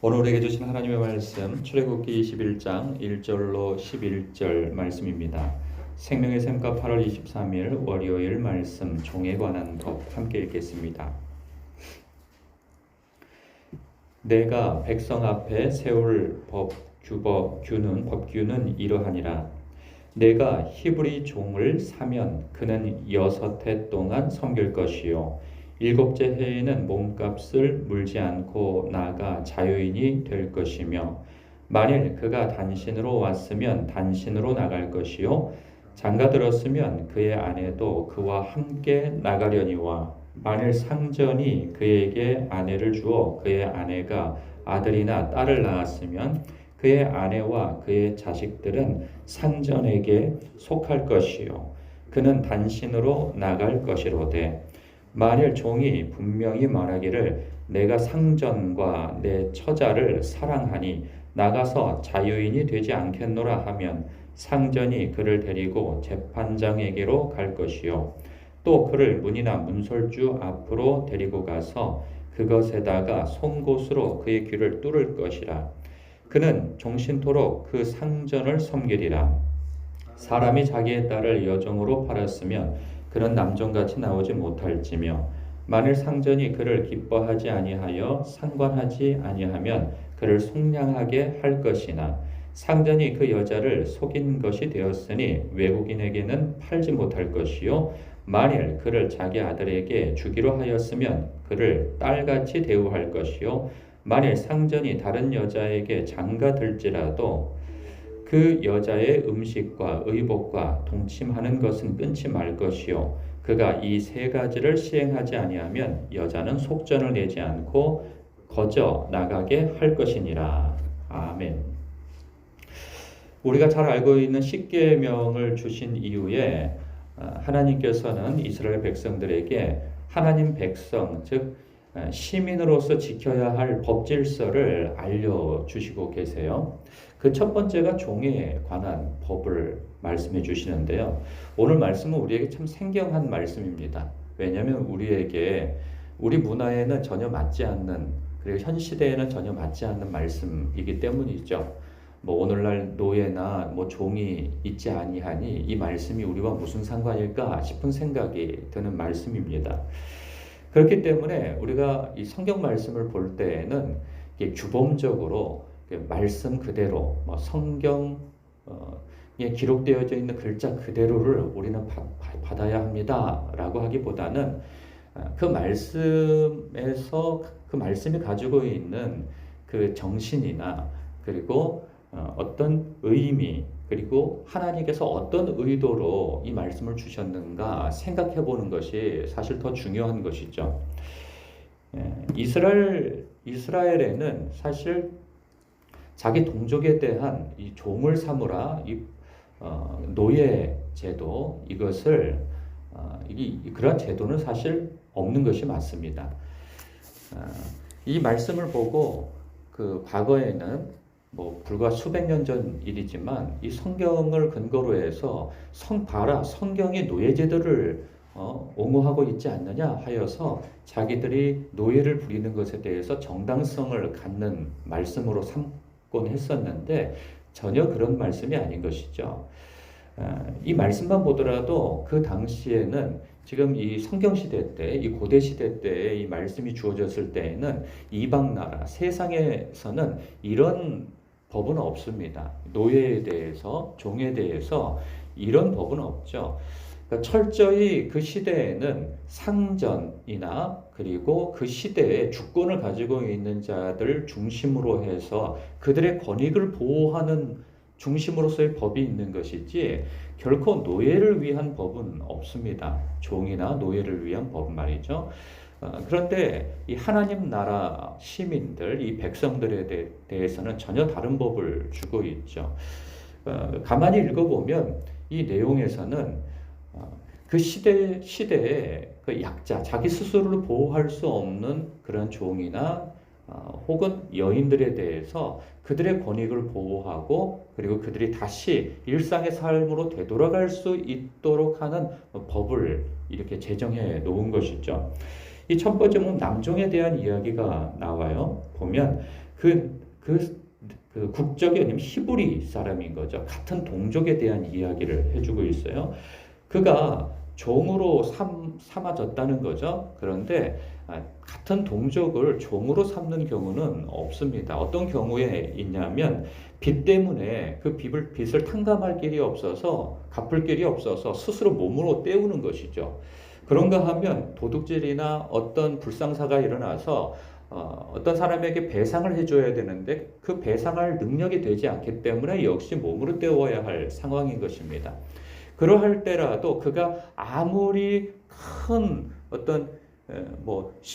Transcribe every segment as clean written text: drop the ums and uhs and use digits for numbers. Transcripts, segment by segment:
오늘 우리에게 주신 하나님의 말씀 출애굽기 21장 1절로 11절 말씀입니다. 생명의 샘과 8월 23일 월요일 말씀 종에 관한 법 함께 읽겠습니다. 내가 백성 앞에 세울 법규는 이러하니라. 내가 히브리 종을 사면 그는 6해 동안 섬길 것이요 7째 해에는 몸값을 물지 않고 나가 자유인이 될 것이며 만일 그가 단신으로 왔으면 단신으로 나갈 것이요 장가 들었으면 그의 아내도 그와 함께 나가려니와 만일 상전이 그에게 아내를 주어 그의 아내가 아들이나 딸을 낳았으면 그의 아내와 그의 자식들은 상전에게 속할 것이요 그는 단신으로 나갈 것이로되 만일 종이 분명히 말하기를 내가 상전과 내 처자를 사랑하니 나가서 자유인이 되지 않겠노라 하면 상전이 그를 데리고 재판장에게로 갈 것이요 또 그를 문이나 문설주 앞으로 데리고 가서 그것에다가 송곳으로 그의 귀를 뚫을 것이라. 그는 종신토록 그 상전을 섬기리라. 사람이 자기의 딸을 여종으로 팔았으면 그는 남종같이 나오지 못할지며 만일 상전이 그를 기뻐하지 아니하여 상관하지 아니하면 그를 속량하게 할 것이나 상전이 그 여자를 속인 것이 되었으니 외국인에게는 팔지 못할 것이요 만일 그를 자기 아들에게 주기로 하였으면 그를 딸같이 대우할 것이요 만일 상전이 다른 여자에게 장가들지라도 그 여자의 음식과 의복과 동침하는 것은 끊지 말 것이요 그가 이 3가지를 시행하지 아니하면 여자는 속전을 내지 않고 거저 나가게 할 것이니라. 아멘. 우리가 잘 알고 있는 십계명을 주신 이후에 하나님께서는 이스라엘 백성들에게 하나님 백성 즉 시민으로서 지켜야 할 법질서를 알려주시고 계세요. 그 첫 번째가 종에 관한 법을 말씀해 주시는데요. 오늘 말씀은 우리에게 참 생경한 말씀입니다. 왜냐하면 우리 문화에는 전혀 맞지 않는 그리고 현 시대에는 전혀 맞지 않는 말씀이기 때문이죠. 오늘날 노예나 종이 있지 아니하니 이 말씀이 우리와 무슨 상관일까 싶은 생각이 드는 말씀입니다. 그렇기 때문에 우리가 이 성경 말씀을 볼 때에는 규범적으로 말씀 그대로 성경에 기록되어져 있는 글자 그대로를 우리는 받아야 합니다라고 하기보다는 그 말씀에서 그 말씀이 가지고 있는 그 정신이나 그리고 어떤 의미 그리고 하나님께서 어떤 의도로 이 말씀을 주셨는가 생각해 보는 것이 사실 더 중요한 것이죠. 이스라엘에는 사실 자기 동족에 대한 이 종을 삼으라 노예 제도 이것을 그런 제도는 사실 없는 것이 맞습니다. 이 말씀을 보고 그 과거에는 불과 수백 년 전 일이지만 이 성경을 근거로 해서 성경이 노예 제도를 옹호하고 있지 않느냐 하여서 자기들이 노예를 부리는 것에 대해서 정당성을 갖는 말씀으로 삼곤 했었는데 전혀 그런 말씀이 아닌 것이죠. 이 말씀만 보더라도 그 당시에는 지금 이 성경 시대 때, 이 고대 시대 때 이 말씀이 주어졌을 때에는 이방 나라, 세상에서는 이런 법은 없습니다. 노예에 대해서, 종에 대해서 이런 법은 없죠. 그러니까 철저히 그 시대에는 상전이나 그리고 그 시대에 주권을 가지고 있는 자들 중심으로 해서 그들의 권익을 보호하는 중심으로서의 법이 있는 것이지 결코 노예를 위한 법은 없습니다. 종이나 노예를 위한 법 말이죠. 그런데 이 하나님 나라 시민들, 이 백성들에 대해서는 전혀 다른 법을 주고 있죠. 가만히 읽어보면 이 내용에서는 그 시대의 그 약자, 자기 스스로를 보호할 수 없는 그런 종이나 혹은 여인들에 대해서 그들의 권익을 보호하고 그리고 그들이 다시 일상의 삶으로 되돌아갈 수 있도록 하는 법을 이렇게 제정해 놓은 것이죠. 이 첫 번째 남종에 대한 이야기가 나와요. 보면 그 국적이 아니면 히브리 사람인 거죠. 같은 동족에 대한 이야기를 해주고 있어요. 그가 종으로 삼아졌다는 거죠. 그런데 같은 동족을 종으로 삼는 경우는 없습니다. 어떤 경우에 있냐면 빚 때문에 그 빚을 탕감할 길이 없어서 갚을 길이 없어서 스스로 몸으로 때우는 것이죠. 그런가 하면 도둑질이나 어떤 불상사가 일어나서 어떤 사람에게 배상을 해줘야 되는데 그 배상할 능력이 되지 않기 때문에 역시 몸으로 때워야 할 상황인 것입니다. 그러할 때라도 그가 아무리 큰 어떤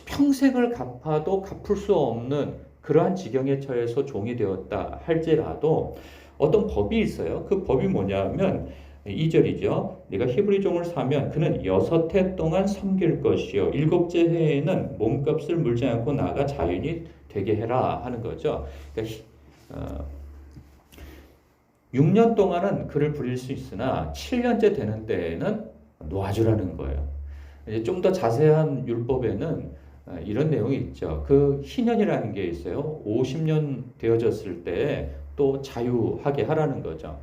평생을 갚아도 갚을 수 없는 그러한 지경에 처해서 종이 되었다 할지라도 어떤 법이 있어요. 그 법이 뭐냐면 2절이죠. 네가 히브리 종을 사면 그는 6해 동안 섬길 것이요 7째 해에는 몸값을 물지 않고 나가 자유인이 되게 해라 하는 거죠. 그러니까 6년 동안은 그를 부릴 수 있으나 7년째 되는 때에는 놓아주라는 거예요. 이제 좀 더 자세한 율법에는 이런 내용이 있죠. 그 희년이라는 게 있어요. 50년 되어졌을 때 또 자유하게 하라는 거죠.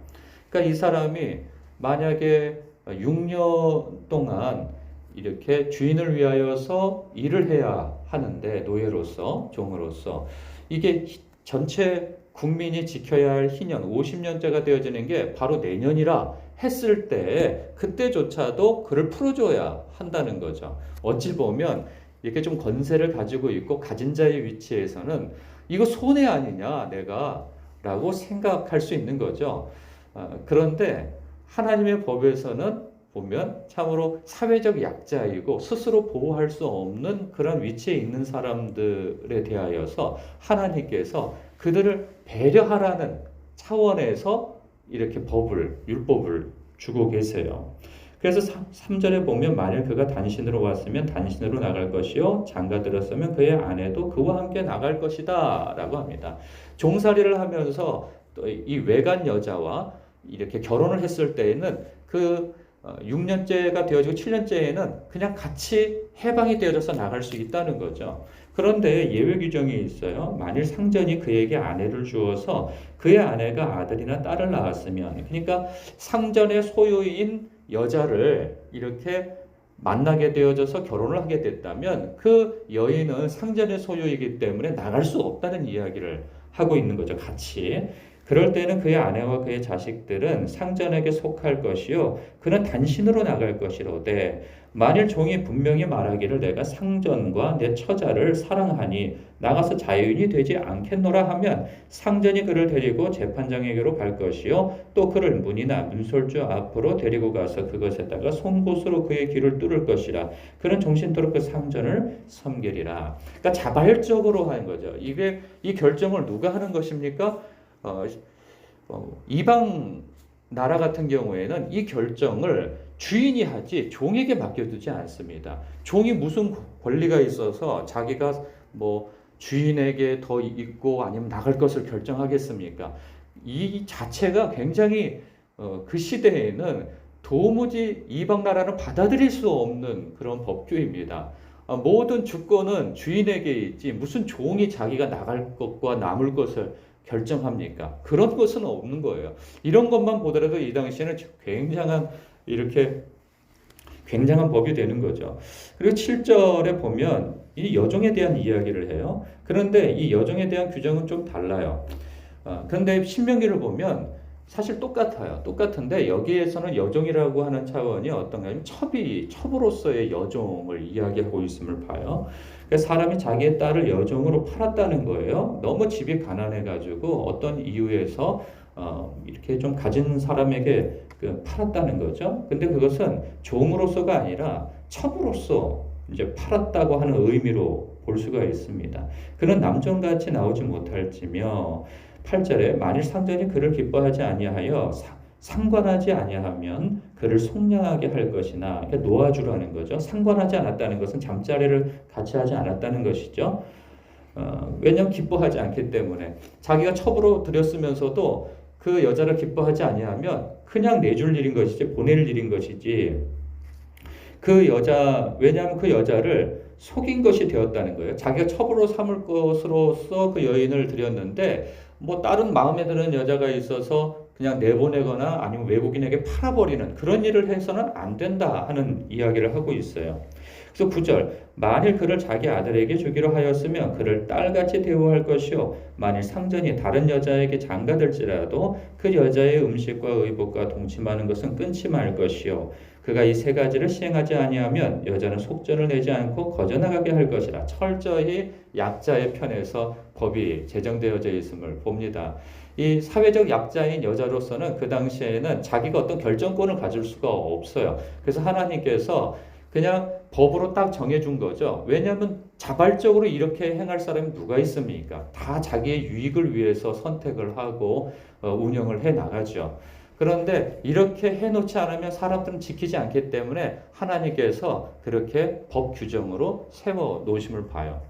그러니까 이 사람이 만약에 6년 동안 이렇게 주인을 위하여서 일을 해야 하는데 노예로서 종으로서 이게 전체 국민이 지켜야 할 희년 50년째가 되어지는 게 바로 내년이라 했을 때 그때조차도 그를 풀어줘야 한다는 거죠. 어찌 보면 이렇게 좀 권세를 가지고 있고 가진 자의 위치에서는 이거 손해 아니냐 내가 라고 생각할 수 있는 거죠. 그런데 하나님의 법에서는 보면 참으로 사회적 약자이고 스스로 보호할 수 없는 그런 위치에 있는 사람들에 대하여서 하나님께서 그들을 배려하라는 차원에서 이렇게 율법을 주고 계세요. 그래서 3절에 보면 만일 그가 단신으로 왔으면 단신으로 나갈 것이요 장가 들었으면 그의 아내도 그와 함께 나갈 것이다 라고 합니다. 종살이를 하면서 또 이 외간 여자와 이렇게 결혼을 했을 때에는 그 6년째가 되어지고 7년째에는 그냥 같이 해방이 되어져서 나갈 수 있다는 거죠. 그런데 예외 규정이 있어요. 만일 상전이 그에게 아내를 주어서 그의 아내가 아들이나 딸을 낳았으면, 그러니까 상전의 소유인 여자를 이렇게 만나게 되어져서 결혼을 하게 됐다면 그 여인은 상전의 소유이기 때문에 나갈 수 없다는 이야기를 하고 있는 거죠. 같이. 그럴 때는 그의 아내와 그의 자식들은 상전에게 속할 것이요 그는 단신으로 나갈 것이로되 만일 종이 분명히 말하기를 내가 상전과 내 처자를 사랑하니 나가서 자유인이 되지 않겠노라 하면 상전이 그를 데리고 재판장에게로 갈 것이요 또 그를 문이나 문설주 앞으로 데리고 가서 그것에다가 송곳으로 그의 귀를 뚫을 것이라 그는 종신토록 그 상전을 섬기리라. 그러니까 자발적으로 하는 거죠. 이 결정을 누가 하는 것입니까? 이방 나라 같은 경우에는 이 결정을 주인이 하지 종에게 맡겨두지 않습니다. 종이 무슨 권리가 있어서 자기가 주인에게 더 있고 아니면 나갈 것을 결정하겠습니까? 이 자체가 굉장히 그 시대에는 도무지 이방 나라는 받아들일 수 없는 그런 법규입니다. 모든 주권은 주인에게 있지 무슨 종이 자기가 나갈 것과 남을 것을 결정합니까? 그런 것은 없는 거예요. 이런 것만 보더라도 이 당시에는 굉장한 법이 되는 거죠. 그리고 7절에 보면 이 여종에 대한 이야기를 해요. 그런데 이 여종에 대한 규정은 좀 달라요. 그런데 신명기를 보면 사실 똑같은데 여기에서는 여종이라고 하는 차원이 어떤가 하면 첩으로서의 여종을 이야기하고 있음을 봐요. 사람이 자기의 딸을 여종으로 팔았다는 거예요. 너무 집이 가난해가지고 어떤 이유에서 이렇게 좀 가진 사람에게 팔았다는 거죠. 근데 그것은 종으로서가 아니라 첩으로서 이제 팔았다고 하는 의미로 볼 수가 있습니다. 그는 남종같이 나오지 못할지며 8절에 만일 상전이 그를 기뻐하지 아니하여 상관하지 아니하면 그를 속량하게 할 것이나 그러니까 놓아주라는 거죠. 상관하지 않았다는 것은 잠자리를 같이 하지 않았다는 것이죠. 왜냐하면 기뻐하지 않기 때문에 자기가 첩으로 들였으면서도 그 여자를 기뻐하지 아니하면 그냥 내줄 일인 것이지 보낼 일인 것이지 왜냐하면 그 여자를 속인 것이 되었다는 거예요. 자기가 첩으로 삼을 것으로서 그 여인을 들였는데 뭐 다른 마음에 드는 여자가 있어서 그냥 내보내거나 아니면 외국인에게 팔아버리는 그런 일을 해서는 안 된다 하는 이야기를 하고 있어요. 그래서 9절 만일 그를 자기 아들에게 주기로 하였으면 그를 딸같이 대우할 것이요 만일 상전이 다른 여자에게 장가들지라도 그 여자의 음식과 의복과 동침하는 것은 끊지 말 것이요 그가 이 세 가지를 시행하지 아니하면 여자는 속전을 내지 않고 거저나가게 할 것이라. 철저히 약자의 편에서 법이 제정되어져 있음을 봅니다. 이 사회적 약자인 여자로서는 그 당시에는 자기가 어떤 결정권을 가질 수가 없어요. 그래서 하나님께서 그냥 법으로 딱 정해준 거죠. 왜냐하면 자발적으로 이렇게 행할 사람이 누가 있습니까? 다 자기의 유익을 위해서 선택을 하고 운영을 해 나가죠. 그런데 이렇게 해놓지 않으면 사람들은 지키지 않기 때문에 하나님께서 그렇게 법 규정으로 세워 놓으심을 봐요.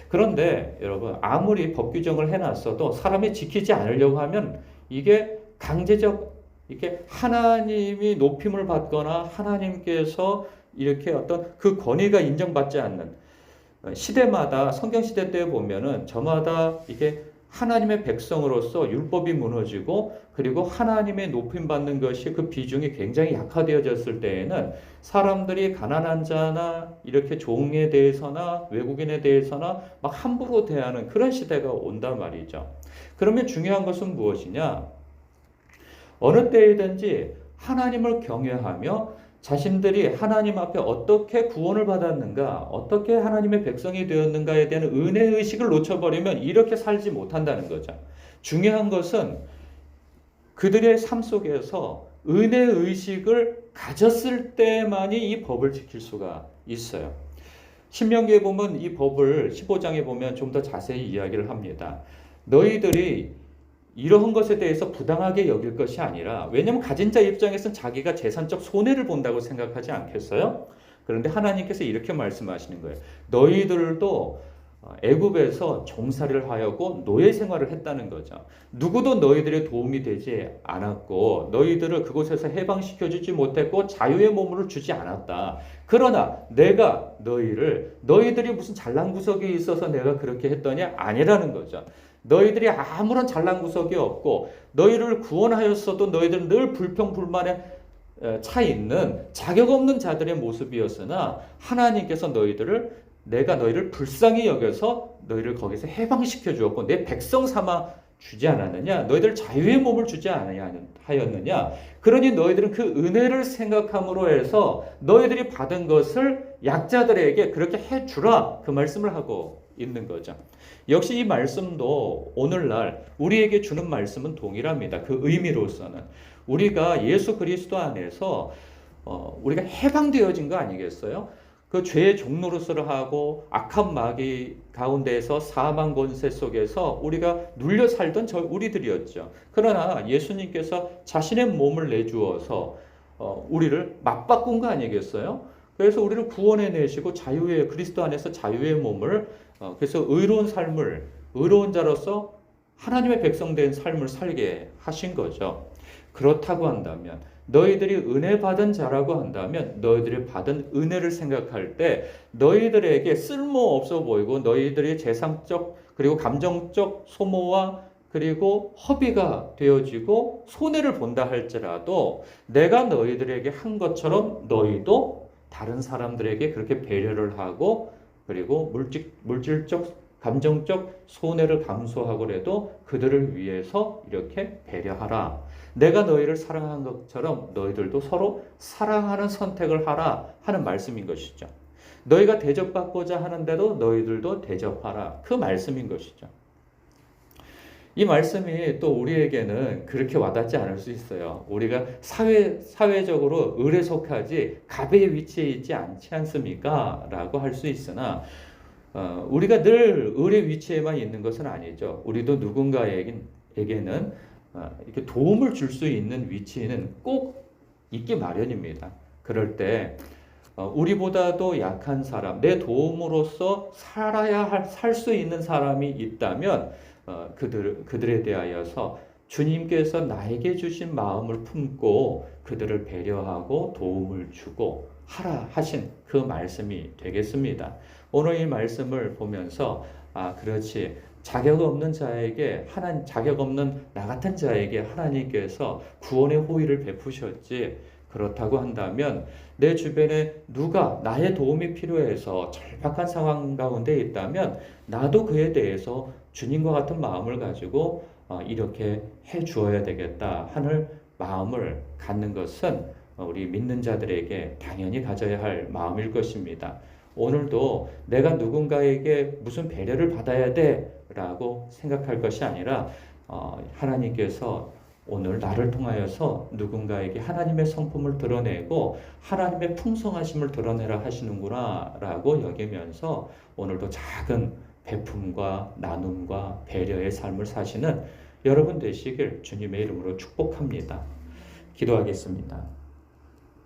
그런데 여러분 아무리 법 규정을 해놨어도 사람이 지키지 않으려고 하면 이게 강제적 이렇게 하나님이 높임을 받거나 하나님께서 이렇게 어떤 그 권위가 인정받지 않는 시대마다 성경 시대 때 보면은 저마다 이게 하나님의 백성으로서 율법이 무너지고 그리고 하나님의 높임 받는 것이 그 비중이 굉장히 약화되어졌을 때에는 사람들이 가난한 자나 이렇게 종에 대해서나 외국인에 대해서나 막 함부로 대하는 그런 시대가 온단 말이죠. 그러면 중요한 것은 무엇이냐? 어느 때이든지 하나님을 경외하며 자신들이 하나님 앞에 어떻게 구원을 받았는가, 어떻게 하나님의 백성이 되었는가에 대한 은혜의식을 놓쳐버리면 이렇게 살지 못한다는 거죠. 중요한 것은 그들의 삶 속에서 은혜의식을 가졌을 때만이 이 법을 지킬 수가 있어요. 신명기에 보면 이 법을 15장에 보면 좀 더 자세히 이야기를 합니다. 너희들이 이러한 것에 대해서 부당하게 여길 것이 아니라 왜냐하면 가진 자 입장에서는 자기가 재산적 손해를 본다고 생각하지 않겠어요? 그런데 하나님께서 이렇게 말씀하시는 거예요. 너희들도 애굽에서 종살이를 하였고 노예 생활을 했다는 거죠. 누구도 너희들의 도움이 되지 않았고 너희들을 그곳에서 해방시켜주지 못했고 자유의 몸을 주지 않았다. 그러나 내가 너희들이 무슨 잘난 구석이 있어서 내가 그렇게 했더니 아니라는 거죠. 너희들이 아무런 잘난 구석이 없고 너희를 구원하였어도 너희들은 늘 불평불만에 차 있는 자격 없는 자들의 모습이었으나 하나님께서 내가 너희를 불쌍히 여겨서 너희를 거기서 해방시켜 주었고 내 백성 삼아 주지 않았느냐? 너희들 자유의 몸을 주지 하였느냐? 그러니 너희들은 그 은혜를 생각함으로 해서 너희들이 받은 것을 약자들에게 그렇게 해주라. 그 말씀을 하고 있는 거죠. 역시 이 말씀도 오늘날 우리에게 주는 말씀은 동일합니다. 그 의미로서는 우리가 예수 그리스도 안에서 우리가 해방되어진 거 아니겠어요? 그 죄의 종노릇을 하고 악한 마귀 가운데에서 사망 권세 속에서 우리가 눌려 살던 우리들이었죠. 그러나 예수님께서 자신의 몸을 내주어서 우리를 맞바꾼 거 아니겠어요? 그래서 우리를 구원해 내시고 그리스도 안에서 자유의 몸을 그래서 의로운 자로서 하나님의 백성 된 삶을 살게 하신 거죠. 그렇다고 한다면 너희들이 은혜 받은 자라고 한다면 너희들이 받은 은혜를 생각할 때 너희들에게 쓸모없어 보이고 너희들의 재산적 그리고 감정적 소모와 그리고 허비가 되어지고 손해를 본다 할지라도 내가 너희들에게 한 것처럼 너희도 다른 사람들에게 그렇게 배려를 하고 그리고 물질적 감정적 손해를 감수하고라도 그들을 위해서 이렇게 배려하라. 내가 너희를 사랑한 것처럼 너희들도 서로 사랑하는 선택을 하라 하는 말씀인 것이죠. 너희가 대접받고자 하는데도 너희들도 대접하라. 그 말씀인 것이죠. 이 말씀이 또 우리에게는 그렇게 와닿지 않을 수 있어요. 우리가 사회적으로 을에 속하지 갑의 위치에 있지 않지 않습니까? 라고 할 수 있으나 우리가 늘 을의 위치에만 있는 것은 아니죠. 우리도 누군가에게는 이렇게 도움을 줄 수 있는 위치에는 꼭 있기 마련입니다. 그럴 때 우리보다도 약한 사람, 내 도움으로써 살 수 있는 사람이 있다면 그들에 대하여서 주님께서 나에게 주신 마음을 품고 그들을 배려하고 도움을 주고 하라 하신 그 말씀이 되겠습니다. 오늘 이 말씀을 보면서 그렇지. 자격 없는 자에게 자격 없는 나 같은 자에게 하나님께서 구원의 호의를 베푸셨지. 그렇다고 한다면 내 주변에 누가 나의 도움이 필요해서 절박한 상황 가운데 있다면 나도 그에 대해서 주님과 같은 마음을 가지고 이렇게 해 주어야 되겠다 하는 마음을 갖는 것은 우리 믿는 자들에게 당연히 가져야 할 마음일 것입니다. 오늘도 내가 누군가에게 무슨 배려를 받아야 돼 라고 생각할 것이 아니라 하나님께서 오늘 나를 통하여서 누군가에게 하나님의 성품을 드러내고 하나님의 풍성하심을 드러내라 하시는구나 라고 여기면서 오늘도 작은 베품과 나눔과 배려의 삶을 사시는 여러분 되시길 주님의 이름으로 축복합니다. 기도하겠습니다.